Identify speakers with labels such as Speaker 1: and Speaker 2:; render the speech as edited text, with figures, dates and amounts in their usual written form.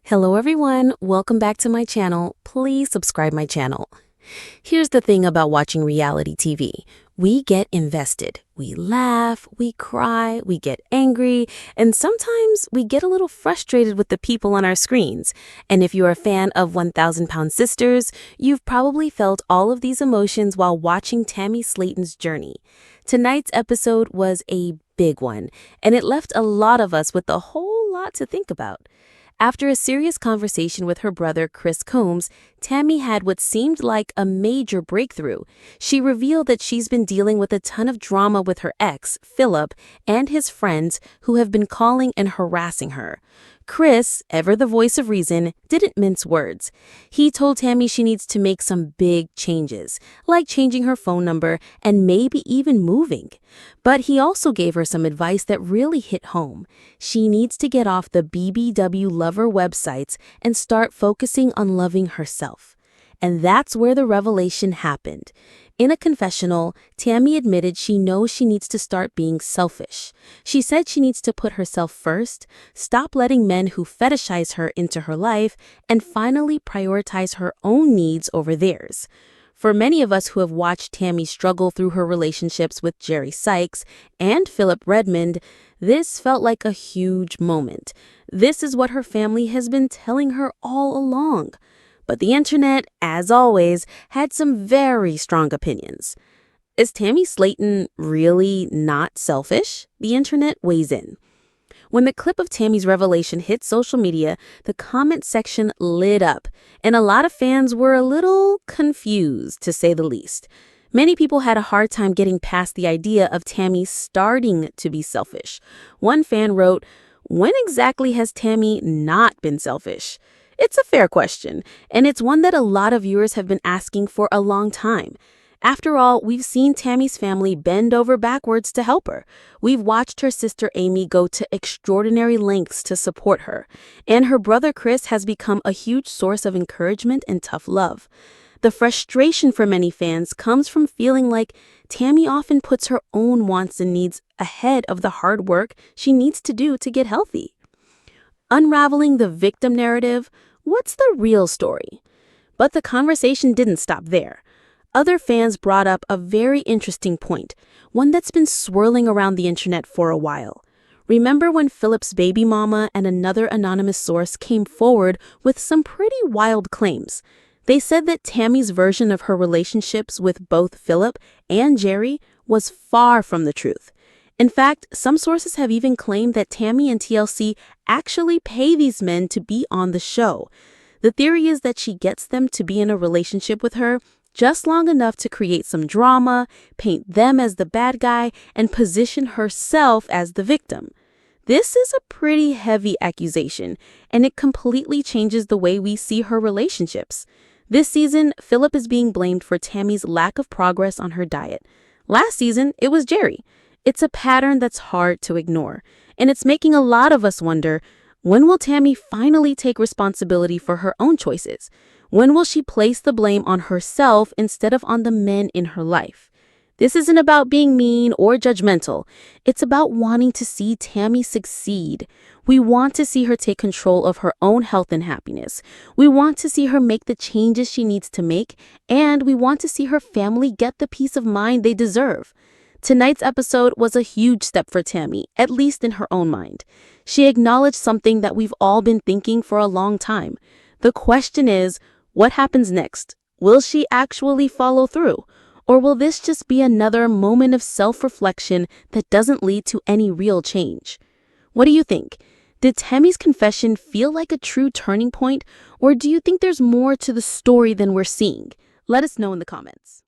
Speaker 1: Hello everyone, welcome back to my channel. Please subscribe my channel. Here's the thing about watching reality TV. We get invested. We laugh, we cry, we get angry, and sometimes we get a little frustrated with the people on our screens. And if you're a fan of 1,000-Pound Sisters, you've probably felt all of these emotions while watching Tammy Slaton's journey. Tonight's episode was a big one, and it left a lot of us with a whole lot to think about. After a serious conversation with her brother, Chris Combs, Tammy had what seemed like a major breakthrough. She revealed that she's been dealing with a ton of drama with her ex, Philip, and his friends who have been calling and harassing her. Chris, ever the voice of reason, didn't mince words. He told Tammy she needs to make some big changes, like changing her phone number and maybe even moving. But he also gave her some advice that really hit home. She needs to get off the BBW lover websites and start focusing on loving herself. And that's where the revelation happened. In a confessional, Tammy admitted she knows she needs to start being selfish. She said she needs to put herself first, stop letting men who fetishize her into her life, and finally prioritize her own needs over theirs. For many of us who have watched Tammy struggle through her relationships with Jerry Sykes and Philip Redmond, this felt like a huge moment. This is what her family has been telling her all along. But the internet, as always, had some very strong opinions. Is Tammy Slaton really not selfish? The internet weighs in. When the clip of Tammy's revelation hit social media, the comment section lit up, and a lot of fans were a little confused, to say the least. Many people had a hard time getting past the idea of Tammy starting to be selfish. One fan wrote, "When exactly has Tammy not been selfish?" It's a fair question, and it's one that a lot of viewers have been asking for a long time. After all, we've seen Tammy's family bend over backwards to help her. We've watched her sister Amy go to extraordinary lengths to support her, and her brother Chris has become a huge source of encouragement and tough love. The frustration for many fans comes from feeling like Tammy often puts her own wants and needs ahead of the hard work she needs to do to get healthy. Unraveling the victim narrative, what's the real story? But the conversation didn't stop there. Other fans brought up a very interesting point, one that's been swirling around the internet for a while. Remember when Philip's baby mama and another anonymous source came forward with some pretty wild claims? They said that Tammy's version of her relationships with both Philip and Jerry was far from the truth. In fact, some sources have even claimed that Tammy and TLC actually pay these men to be on the show. The theory is that she gets them to be in a relationship with her just long enough to create some drama, paint them as the bad guy, and position herself as the victim. This is a pretty heavy accusation, and it completely changes the way we see her relationships. This season, Philip is being blamed for Tammy's lack of progress on her diet. Last season, it was Jerry. It's a pattern that's hard to ignore, and it's making a lot of us wonder, when will Tammy finally take responsibility for her own choices? When will she place the blame on herself instead of on the men in her life? This isn't about being mean or judgmental. It's about wanting to see Tammy succeed. We want to see her take control of her own health and happiness. We want to see her make the changes she needs to make, and we want to see her family get the peace of mind they deserve. Tonight's episode was a huge step for Tammy, at least in her own mind. She acknowledged something that we've all been thinking for a long time. The question is, what happens next? Will she actually follow through? Or will this just be another moment of self-reflection that doesn't lead to any real change? What do you think? Did Tammy's confession feel like a true turning point, or do you think there's more to the story than we're seeing? Let us know in the comments.